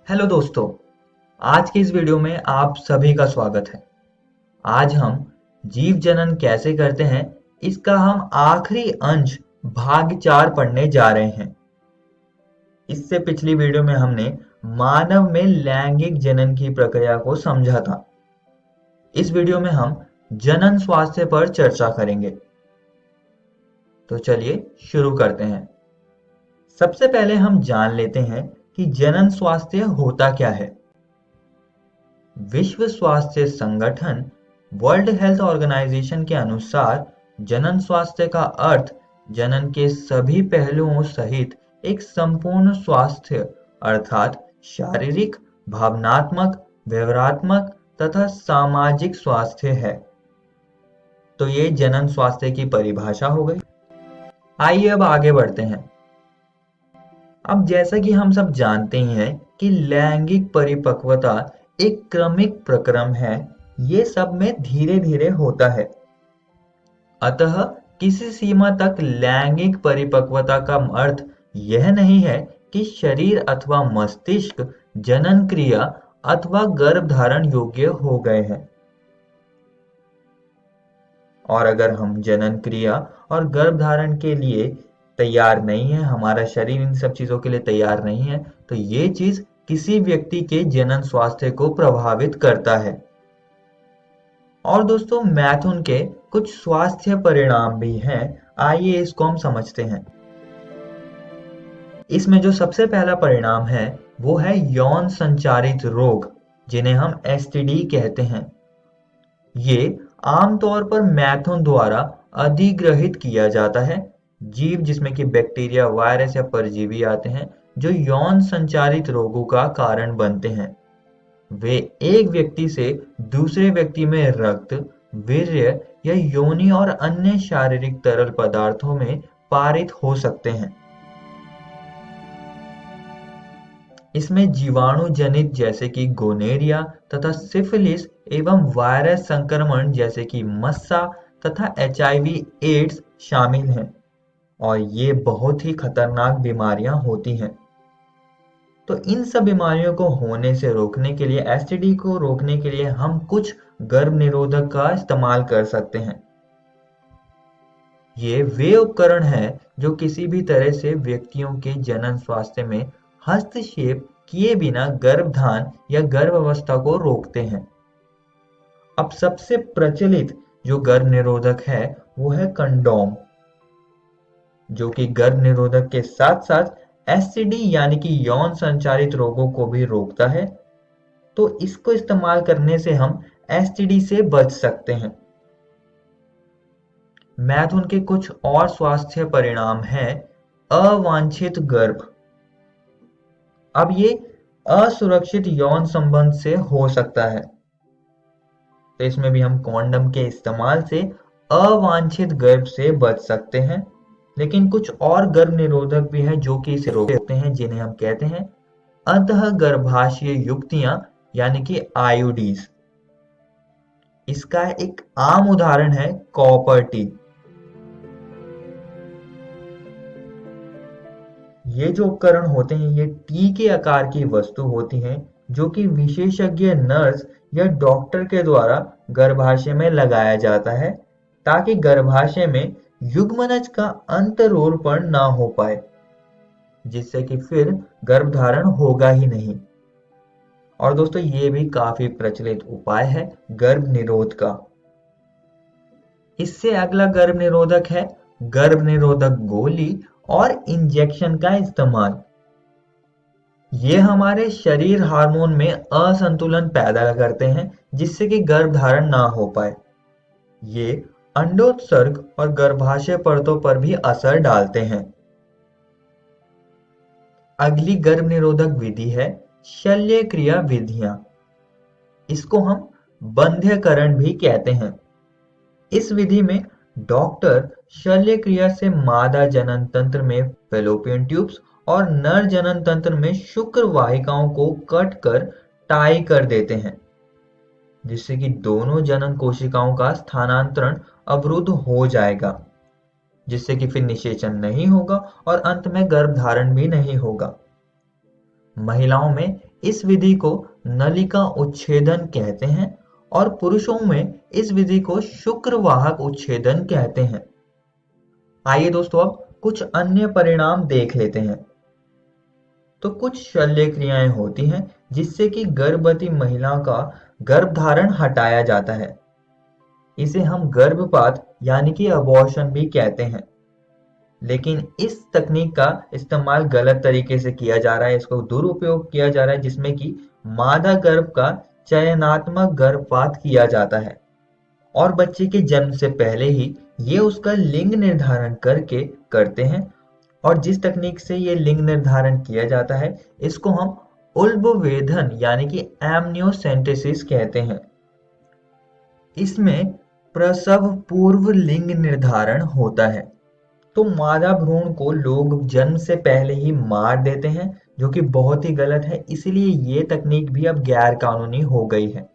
Hello दोस्तों, आज की इस वीडियो में आप सभी का स्वागत है। आज हम जीव जनन कैसे करते हैं, इसका हम आखिरी अंश भाग 4 पढ़ने जा रहे हैं। इससे पिछली वीडियो में हमने मानव में लैंगिक जनन की प्रक्रिया को समझा था। इस वीडियो में हम जनन स्वास्थ्य पर चर्चा करेंगे। तो चलिए शुरू करते हैं। सबसे पहले हम जान लेते हैं कि जनन स्वास्थ्य होता क्या है। विश्व स्वास्थ्य संगठन वर्ल्ड हेल्थ ऑर्गेनाइजेशन के अनुसार जनन स्वास्थ्य का अर्थ जनन के सभी पहलुओं सहित एक संपूर्ण स्वास्थ्य अर्थात शारीरिक, भावनात्मक, व्यवहारात्मक तथा सामाजिक स्वास्थ्य है। तो ये जनन स्वास्थ्य की परिभाषा हो गई। आइए अब आगे बढ़ते हैं। अब जैसा कि हम सब जानते ही हैं कि लैंगिक परिपक्वता एक क्रमिक प्रक्रम है, ये सब में धीरे धीरे होता है। अतः किसी सीमा तक लैंगिक परिपक्वता का अर्थ यह नहीं है कि शरीर अथवा मस्तिष्क जनन क्रिया अथवा गर्भधारण योग्य हो गए हैं। और अगर हम जनन क्रिया और गर्भधारण के लिए तैयार नहीं है, हमारा शरीर इन सब चीजों के लिए तैयार नहीं है, तो ये चीज किसी व्यक्ति के जनन स्वास्थ्य को प्रभावित करता है। और दोस्तों, मैथुन के कुछ स्वास्थ्य परिणाम भी हैं। आइए इसको हम समझते हैं। इसमें जो सबसे पहला परिणाम है वो है यौन संचारित रोग, जिन्हें हम एसटीडी कहते हैं। ये आमतौर पर मैथुन द्वारा अधिग्रहित किया जाता है। जीव जिसमें कि बैक्टीरिया, वायरस या परजीवी आते हैं जो यौन संचारित रोगों का कारण बनते हैं। वे एक व्यक्ति से दूसरे व्यक्ति में रक्त, वीर्य या योनि और अन्य शारीरिक तरल पदार्थों में पारित हो सकते हैं। इसमें जीवाणु जनित जैसे कि गोनेरिया तथा सिफिलिस एवं वायरस संक्रमण जैसे कि मस्सा तथा एचआईवी एड्स शामिल हैं और ये बहुत ही खतरनाक बीमारियां होती हैं। तो इन सब बीमारियों को होने से रोकने के लिए, एसटीडी को रोकने के लिए हम कुछ गर्भ निरोधक का इस्तेमाल कर सकते हैं। ये वे उपकरण हैं जो किसी भी तरह से व्यक्तियों के जनन स्वास्थ्य में हस्तक्षेप किए बिना गर्भधान या गर्भावस्था को रोकते हैं। अब सबसे प्रचलित जो गर्भ निरोधक है वो है कंडोम, जो कि गर्भ निरोधक के साथ साथ एसटीडी यानी कि यौन संचारित रोगों को भी रोकता है। तो इसको इस्तेमाल करने से हम एसटीडी से बच सकते हैं। मैथुन के कुछ और स्वास्थ्य परिणाम हैं अवांछित गर्भ। अब ये असुरक्षित यौन संबंध से हो सकता है, तो इसमें भी हम कॉन्डम के इस्तेमाल से अवांछित गर्भ से बच सकते हैं। लेकिन कुछ और गर्भ निरोधक भी हैं जो कि इसे रोकते हैं, जिन्हें हम कहते हैं अंतः गर्भाशय युक्तियां यानी कि आईयूडीज। इसका एक आम उदाहरण है कॉपर टी। ये जो उपकरण होते हैं ये टी के आकार की वस्तु होती हैं जो कि विशेषज्ञ नर्स या डॉक्टर के द्वारा गर्भाशय में लगाया जाता है ताकि गर्भाशय में युग्मनज का अंतरोपण ना हो पाए, जिससे कि फिर गर्भधारण होगा ही नहीं। और दोस्तों, ये भी काफी प्रचलित उपाय है गर्भ निरोध का। इससे अगला गर्भ निरोधक है गर्भ निरोधक गोली और इंजेक्शन का इस्तेमाल। ये हमारे शरीर हार्मोन में असंतुलन पैदा करते हैं जिससे कि गर्भधारण ना हो पाए। ये अंडोत्सर्ग और गर्भाशय परतों पर भी असर डालते हैं। अगली गर्भ निरोधक विधि है शल्य क्रिया विधियां। इसको हम बंध्यकरण भी कहते हैं। इस विधि में डॉक्टर शल्य क्रिया से मादा जनन तंत्र में फैलोपियन ट्यूब्स और नर जनन तंत्र में शुक्र वाहिकाओं को कट कर टाई कर देते हैं, जिससे कि दोनों जनन कोशिकाओं का स्थानांतरण अवरुद्ध हो जाएगा, जिससे कि फिर निषेचन नहीं होगा और अंत में गर्भधारण भी नहीं होगा। महिलाओं में इस विधि को नलिका उच्छेदन कहते हैं और पुरुषों में इस विधि को शुक्रवाहक उच्छेदन कहते हैं। आइए दोस्तों अब कुछ अन्य परिणाम देख लेते हैं। तो कुछ शल्य क्रियाएं होती हैं जिससे कि गर्भवती महिला का गर्भधारण हटाया जाता है। इसे हम गर्भपात यानी कि अबॉर्शन भी कहते हैं। लेकिन इस तकनीक का इस्तेमाल गलत तरीके से किया जा रहा है, इसको दुरुपयोग किया जा रहा है, जिसमें कि मादा गर्भ का चयनात्मक गर्भपात किया जाता है और बच्चे के जन्म से पहले ही ये उसका लिंग निर्धारण करके करते हैं। और जिस तकनीक से ये लिंग निर्धारण किया जाता है इसको हम उल्बवेधन यानी कि एमनियोसेंटेसिस कहते हैं। इसमें प्रसव पूर्व लिंग निर्धारण होता है। तो मादा भ्रूण को लोग जन्म से पहले ही मार देते हैं, जो कि बहुत ही गलत है। इसलिए ये तकनीक भी अब गैर कानूनी हो गई है,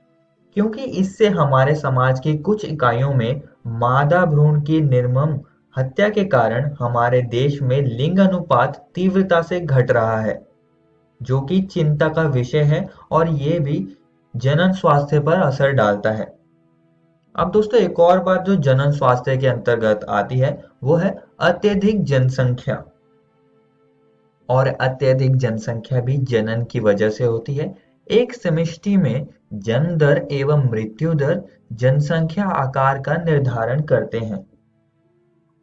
क्योंकि इससे हमारे समाज की कुछ इकाइयों में मादा भ्रूण की निर्मम हत्या के कारण हमारे देश में लिंग अनुपात तीव्रता से घट रहा है, जो कि चिंता का विषय है और ये भी जनन स्वास्थ्य पर असर डालता है। अब दोस्तों एक और बात जो जनन स्वास्थ्य के अंतर्गत आती है वो है अत्यधिक जनसंख्या। और अत्यधिक जनसंख्या भी जनन की वजह से होती है। एक समष्टि में जन्म दर एवं मृत्यु दर जनसंख्या आकार का निर्धारण करते हैं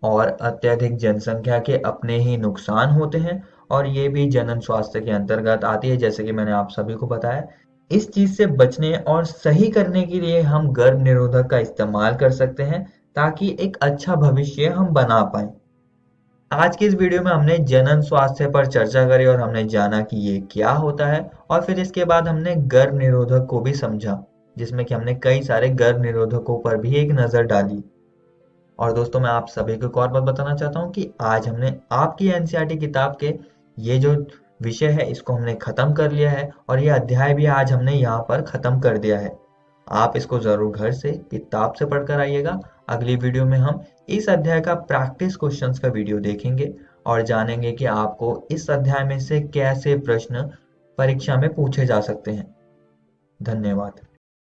और अत्यधिक जनसंख्या के अपने ही नुकसान होते हैं और ये भी जनन स्वास्थ्य के अंतर्गत आती है, जैसे कि मैंने आप सभी को बताया। इस चीज से बचने और सही करने के लिए हम गर्भ निरोधक का इस्तेमाल कर सकते हैं ताकि एक अच्छा भविष्य हम बना पाए। आज की इस वीडियो में हमने जनन स्वास्थ्य पर चर्चा करी और हमने जाना कि ये क्या होता है और फिर इसके बाद हमने गर्भ निरोधक को भी समझा, जिसमें कि हमने कई सारे गर्भ निरोधकों पर भी एक नजर डाली। और दोस्तों मैं आप सभी को एक और बात बताना चाहता हूँ कि आज हमने आपकी एनसीईआरटी किताब के ये जो विषय है इसको हमने खत्म कर लिया है और ये अध्याय भी आज हमने यहाँ पर खत्म कर दिया है। आप इसको जरूर घर से किताब से पढ़कर आइएगा। अगली वीडियो में हम इस अध्याय का प्रैक्टिस क्वेश्चंस का वीडियो देखेंगे और जानेंगे कि आपको इस अध्याय में से कैसे प्रश्न परीक्षा में पूछे जा सकते हैं। धन्यवाद।